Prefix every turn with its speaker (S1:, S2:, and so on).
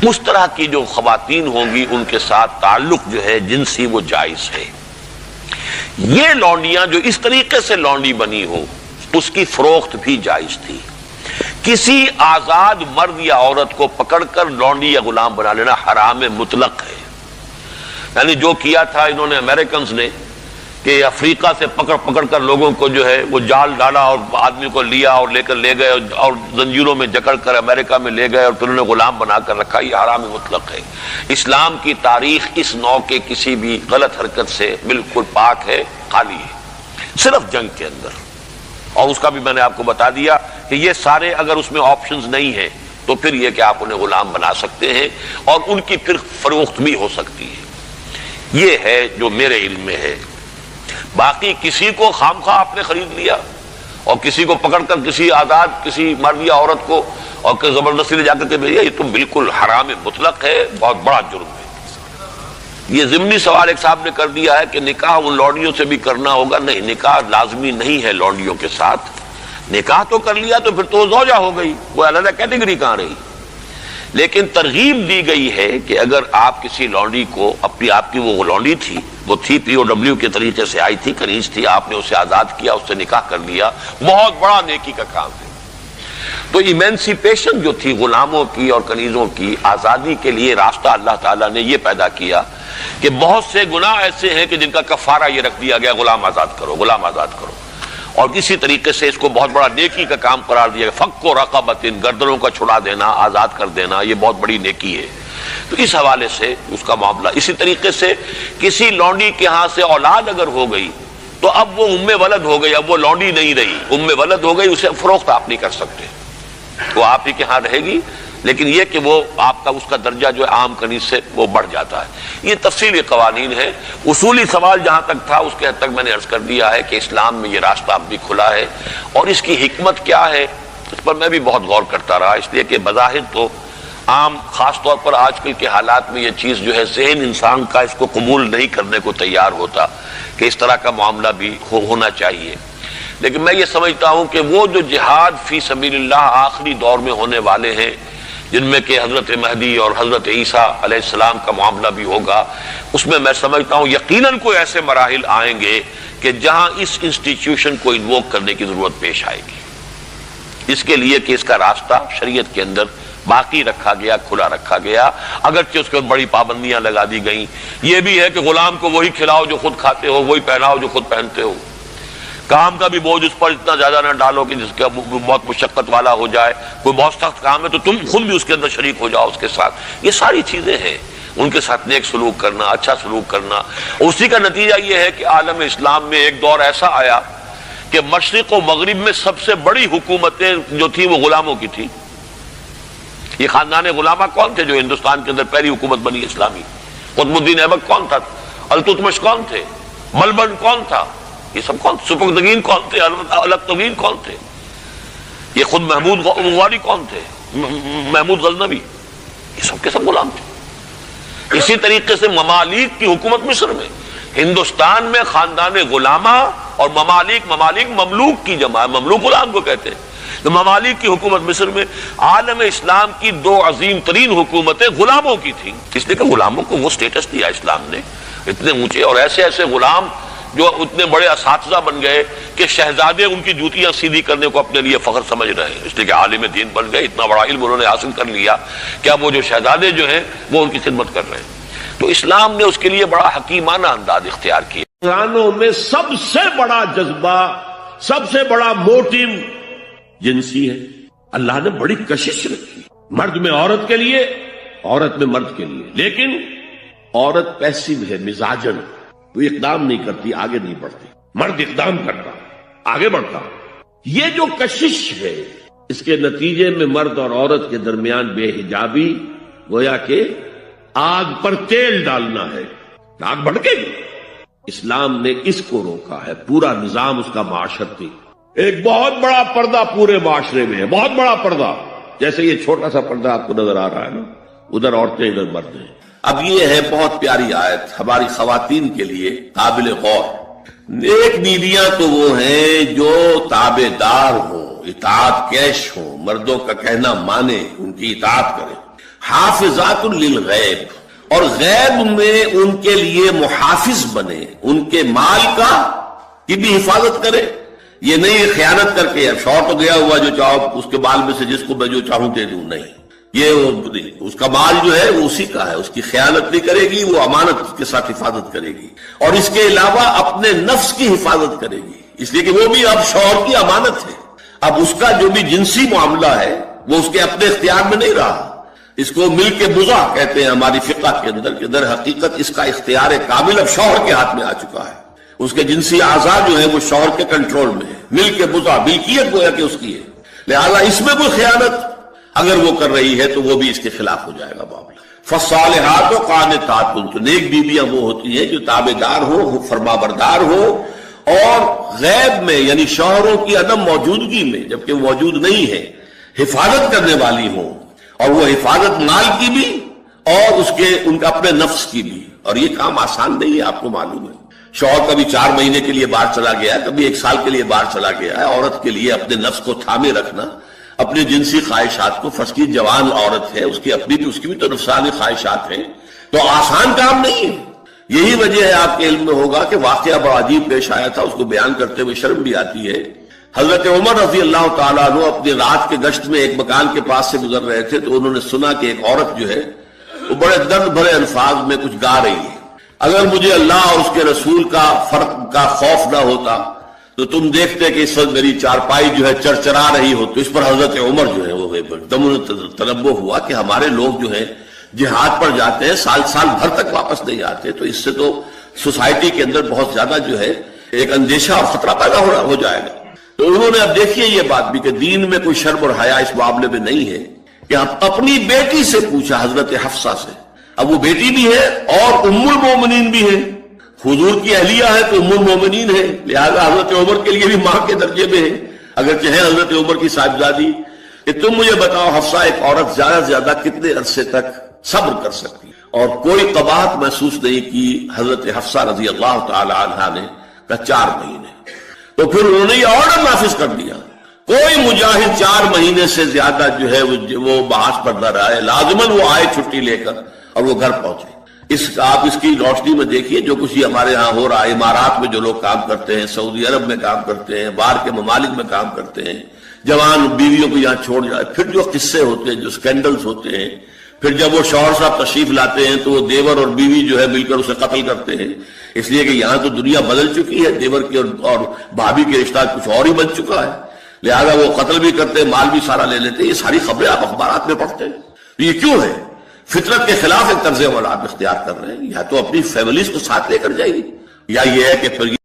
S1: اس طرح کی جو خواتین ہوں گی ان کے ساتھ تعلق جو ہے جنسی وہ جائز ہے۔ یہ لونڈیاں جو اس طریقے سے لونڈی بنی ہو اس کی فروخت بھی جائز تھی۔ کسی آزاد مرد یا عورت کو پکڑ کر لونڈی یا غلام بنا لینا حرام مطلق ہے۔ یعنی جو کیا تھا انہوں نے امریکنز نے کہ افریقہ سے پکڑ کر لوگوں کو جو ہے وہ جال ڈالا اور آدمی کو لیا اور لے کر لے گئے اور زنجیروں میں جکڑ کر امریکہ میں لے گئے اور پھر انہوں نے غلام بنا کر رکھا، یہ حرام مطلق ہے۔ اسلام کی تاریخ اس نوع کے کسی بھی غلط حرکت سے بالکل پاک ہے، خالی ہے، صرف جنگ کے اندر۔ اور اس کا بھی میں نے آپ کو بتا دیا کہ یہ سارے اگر اس میں آپشنز نہیں ہیں تو پھر یہ کہ آپ انہیں غلام بنا سکتے ہیں اور ان کی پھر فروخت بھی ہو سکتی ہے۔ یہ ہے جو میرے علم میں ہے۔ باقی کسی کو خام خواہ آپ نے خرید لیا اور کسی کو پکڑ کر کسی آزاد کسی مرد یا عورت کو اور زبردستی لے جا کر کے بھیجا، یہ تو بالکل حرام مطلق ہے، بہت بڑا جرم ہے۔ یہ ضمنی سوال ایک صاحب نے کر دیا ہے کہ نکاح ان لونڈیوں سے بھی کرنا ہوگا۔ نہیں، نکاح لازمی نہیں ہے لونڈیوں کے ساتھ۔ نکاح تو کر لیا تو پھر تو زوجہ ہو گئی، وہ علیحدہ کیٹیگری کہاں رہی۔ لیکن ترغیب دی گئی ہے کہ اگر آپ کسی لونڈی کو آپ کی وہ لونڈی تھی، وہ تھی پی او ڈبلیو کے طریقے سے آئی تھی، کنیز تھی، آپ نے اسے آزاد کیا، اس سے نکاح کر لیا، بہت بڑا نیکی کا کام ہے۔ تو ایمینسیپیشن جو تھی غلاموں کی اور کنیزوں کی آزادی کے لیے راستہ اللہ تعالیٰ نے یہ پیدا کیا کہ بہت سے گناہ ایسے ہیں کہ جن کا کفارہ یہ رکھ دیا گیا، غلام آزاد کرو، غلام آزاد کرو، اور کسی طریقے سے اس کو بہت بڑا نیکی کا کام قرار دیا گیا۔ فک و رقبۃ، گردنوں کا چھڑا دینا، آزاد کر دینا، یہ بہت بڑی نیکی ہے۔ تو اس حوالے سے اس کا معاملہ اسی طریقے سے کسی لونڈی کے ہاں سے اولاد اگر ہو گئی تو اب وہ ام ولد ہو گئی، اب وہ لونڈی نہیں رہی، ام ولد ہو گئی، اسے فروخت آپ نہیں کر سکتے، وہ آپ ہی کے ہاں رہے گی، لیکن یہ کہ وہ آپ کا اس کا درجہ جو ہے عام کنیز سے وہ بڑھ جاتا ہے۔ یہ تفصیلی قوانین ہے۔ اصولی سوال جہاں تک تھا اس کے حد تک میں نے عرض کر دیا ہے کہ اسلام میں یہ راستہ اب بھی کھلا ہے، اور اس کی حکمت کیا ہے اس پر میں بھی بہت غور کرتا رہا، اس لیے کہ بظاہر تو عام خاص طور پر آج کل کے حالات میں یہ چیز جو ہے ذہن انسان کا اس کو قبول نہیں کرنے کو تیار ہوتا کہ اس طرح کا معاملہ بھی ہونا چاہیے۔ لیکن میں یہ سمجھتا ہوں کہ وہ جو جہاد فی سبیل اللہ آخری دور میں ہونے والے ہیں، جن میں کہ حضرت مہدی اور حضرت عیسیٰ علیہ السلام کا معاملہ بھی ہوگا، اس میں میں سمجھتا ہوں یقیناً کوئی ایسے مراحل آئیں گے کہ جہاں اس انسٹیٹیوشن کو انووک کرنے کی ضرورت پیش آئے گی، اس کے لیے کہ اس کا راستہ شریعت کے اندر باقی رکھا گیا، کھلا رکھا گیا، اگرچہ اس کے بڑی پابندیاں لگا دی گئیں۔ یہ بھی ہے کہ غلام کو وہی کھلاؤ جو خود کھاتے ہو، وہی پہناؤ جو خود پہنتے ہو، کام کا بھی بوجھ اس پر اتنا زیادہ نہ ڈالو کہ جس کا بہت مشقت والا ہو جائے، کوئی بہت سخت کام ہے تو تم خود بھی اس کے اندر شریک ہو جاؤ اس کے ساتھ۔ یہ ساری چیزیں ہیں، ان کے ساتھ نیک سلوک کرنا، اچھا سلوک کرنا۔ اسی کا نتیجہ یہ ہے کہ عالم اسلام میں ایک دور ایسا آیا کہ مشرق و مغرب میں سب سے بڑی حکومتیں جو تھیں وہ غلاموں کی تھیں۔ یہ خاندان غلامہ کون تھے جو ہندوستان کے اندر پہلی حکومت بنی اسلامی؟ قطب الدین ایبک کون تھا؟ التتمش کون تھے؟ ملبن کون تھا؟ یہ سب کون؟ سپکدگین کون تھے؟ الکتوین کون تھے؟ یہ خود محمود غواری کون تھے؟ محمود غزنوی، یہ سب کے سب غلام تھے۔ اسی طریقے سے ممالک کی حکومت مصر میں، ہندوستان میں خاندان غلامہ اور ممالک مملوک کی جمع ہے، مملوک غلام کو کہتے ہیں۔ تو ممالک کی حکومت مصر میں عالم اسلام کی دو عظیم ترین حکومتیں غلاموں کی تھیں، اس لیے کہ غلاموں کو وہ سٹیٹس دیا اسلام نے، اتنے اونچے اور ایسے ایسے غلام جو اتنے بڑے اساتذہ بن گئے کہ شہزادے ان کی جوتیاں سیدھی کرنے کو اپنے لیے فخر سمجھ رہے ہیں، اس لیے کہ عالم دین بن گئے، اتنا بڑا علم انہوں نے حاصل کر لیا کہ اب وہ جو شہزادے جو ہیں وہ ان کی خدمت کر رہے ہیں۔ تو اسلام نے اس کے لیے بڑا حکیمانہ انداز اختیار کیا۔
S2: انسانوں میں سب سے بڑا جذبہ، سب سے بڑا موٹیو جنسی ہے۔ اللہ نے بڑی کشش رکھی، مرد میں عورت کے لیے، عورت میں مرد کے لیے، لیکن عورت پیسیو ہے مزاجن، وہ اقدام نہیں کرتی، آگے نہیں بڑھتی، مرد اقدام کرتا، آگے بڑھتا۔ یہ جو کشش ہے اس کے نتیجے میں مرد اور عورت کے درمیان بے حجابی گویا کہ آگ پر تیل ڈالنا ہے، آگ بھڑکے گی۔ اسلام نے اس کو روکا ہے، پورا نظام اس کا معاشرتی، ایک بہت بڑا پردہ پورے معاشرے میں ہے، بہت بڑا پردہ، جیسے یہ چھوٹا سا پردہ آپ کو نظر آ رہا ہے نا، ادھر عورتیں ادھر مرد ہیں۔
S3: اب یہ ہے بہت پیاری آیت ہماری خواتین کے لیے قابل غور۔ نیک بیویاں تو وہ ہیں جو تابع دار ہوں، اطاعت کیش ہوں، مردوں کا کہنا مانے، ان کی اطاعت کریں۔ حافظات للغیب، اور غیب میں ان کے لیے محافظ بنے، ان کے مال کی بھی حفاظت کرے. یہ نہیں خیانت کر کے شوہر تو گیا ہوا جو چاہو اس کے بال میں سے جس کو میں جو چاہوں دے دوں، نہیں، یہ اس کا مال جو ہے وہ اسی کا ہے، اس کی خیانت نہیں کرے گی، وہ امانت کے ساتھ حفاظت کرے گی. اور اس کے علاوہ اپنے نفس کی حفاظت کرے گی، اس لیے کہ وہ بھی اب شوہر کی امانت ہے. اب اس کا جو بھی جنسی معاملہ ہے وہ اس کے اپنے اختیار میں نہیں رہا. اس کو مل کے بزا کہتے ہیں ہماری فقہ کے اندر، کہ در حقیقت اس کا اختیار کامل اب شوہر کے ہاتھ میں آ چکا ہے. اس کے جنسی اعضاء جو ہے وہ شوہر کے کنٹرول میں ہے. مل کے بزا، ملکیت گویا کہ اس کی ہے، لہذا اس میں کوئی خیانت اگر وہ کر رہی ہے تو وہ بھی اس کے خلاف ہو جائے گا معاملہ. فالصالحات قانتات، تو نیک بیویاں وہ ہوتی ہیں جو تابعدار ہو، فرما بردار ہو، اور غیب میں یعنی شوہروں کی عدم موجودگی میں جبکہ موجود نہیں ہے حفاظت کرنے والی ہوں، اور وہ حفاظت مال کی بھی اور ان کا اپنے نفس کی بھی. اور یہ کام آسان نہیں ہے، آپ کو معلوم ہے. شوہر کبھی 4 مہینے کے لیے باہر چلا گیا، کبھی 1 سال کے لیے باہر چلا گیا ہے. عورت کے لیے اپنے نفس کو تھامے رکھنا، اپنے جنسی خواہشات کو، فرض کی جوان عورت ہے، اس کی بھی تو نفسانی خواہشات ہیں، تو آسان کام نہیں ہے. یہی وجہ ہے، آپ کے علم میں ہوگا کہ واقعہ بڑا عجیب پیش آیا تھا، اس کو بیان کرتے ہوئے شرم بھی آتی ہے. حضرت عمر رضی اللہ تعالیٰ عنہ اپنی رات کے گشت میں ایک مکان کے پاس سے گزر رہے تھے، تو انہوں نے سنا کہ ایک عورت جو ہے وہ بڑے درد بھرے الفاظ میں کچھ گا رہی ہے. اگر مجھے اللہ اور اس کے رسول کا فرق کا خوف نہ ہوتا تو تم دیکھتے کہ اس وقت میری چارپائی جو ہے چرچرا رہی ہو. تو اس پر حضرت عمر جو ہے وہ دم تنبہ ہوا کہ ہمارے لوگ جو ہیں جہاد پر جاتے ہیں، سال بھر تک واپس نہیں آتے، تو اس سے تو سوسائٹی کے اندر بہت زیادہ جو ہے ایک اندیشہ اور خطرہ پیدا ہو جائے گا. تو انہوں نے اب دیکھیے یہ بات بھی کہ دین میں کوئی شرم اور حیا اس معاملے میں نہیں ہے، کہ اپنی بیٹی سے پوچھا، حضرت حفصہ سے. اب وہ بیٹی بھی ہے اور ام المومنین بھی ہے، حضور کی اہلیہ ہے تو ام المومنین ہے، لہذا حضرت عمر کے لیے بھی ماں کے درجے میں ہے، اگرچہ ہے حضرت عمر کی صاحبزادی. کہ تم مجھے بتاؤ حفصہ، ایک عورت زیادہ سے زیادہ کتنے عرصے تک صبر کر سکتی؟ اور کوئی قباحت محسوس نہیں کی حضرت حفصہ رضی اللہ تعالی عنہا نے، کہا 4 مہینے. تو پھر انہوں نے یہ آرڈر نافذ کر دیا، کوئی مجاہد 4 مہینے سے زیادہ جو ہے وہ بحث پر نہ رہے، لازماً وہ آئے چھٹی لے کر اور وہ گھر پہنچے. آپ اس کی روشنی میں دیکھیے جو کچھ ہمارے ہاں ہو رہا ہے، امارات میں جو لوگ کام کرتے ہیں، سعودی عرب میں کام کرتے ہیں، باہر کے ممالک میں کام کرتے ہیں، جوان بیویوں کو یہاں چھوڑ جائے، پھر جو قصے ہوتے ہیں، جو سکینڈلز ہوتے ہیں، پھر جب وہ شوہر صاحب تشریف لاتے ہیں تو وہ دیور اور بیوی جو ہے مل کر اسے قتل کرتے ہیں، اس لیے کہ یہاں تو دنیا بدل چکی ہے، دیور کی اور بھابھی کے رشتہ کچھ اور ہی بن چکا ہے، لہذا وہ قتل بھی کرتے ہیں، مال بھی سارا لے لیتے ہیں. یہ ساری خبریں آپ اخبارات میں پڑھتے ہیں. یہ کیوں ہے؟ فطرت کے خلاف ایک طرز عمل آپ اختیار کر رہے ہیں. یا تو اپنی فیملیز کو ساتھ لے کر جائیے، یا یہ ہے کہ پھر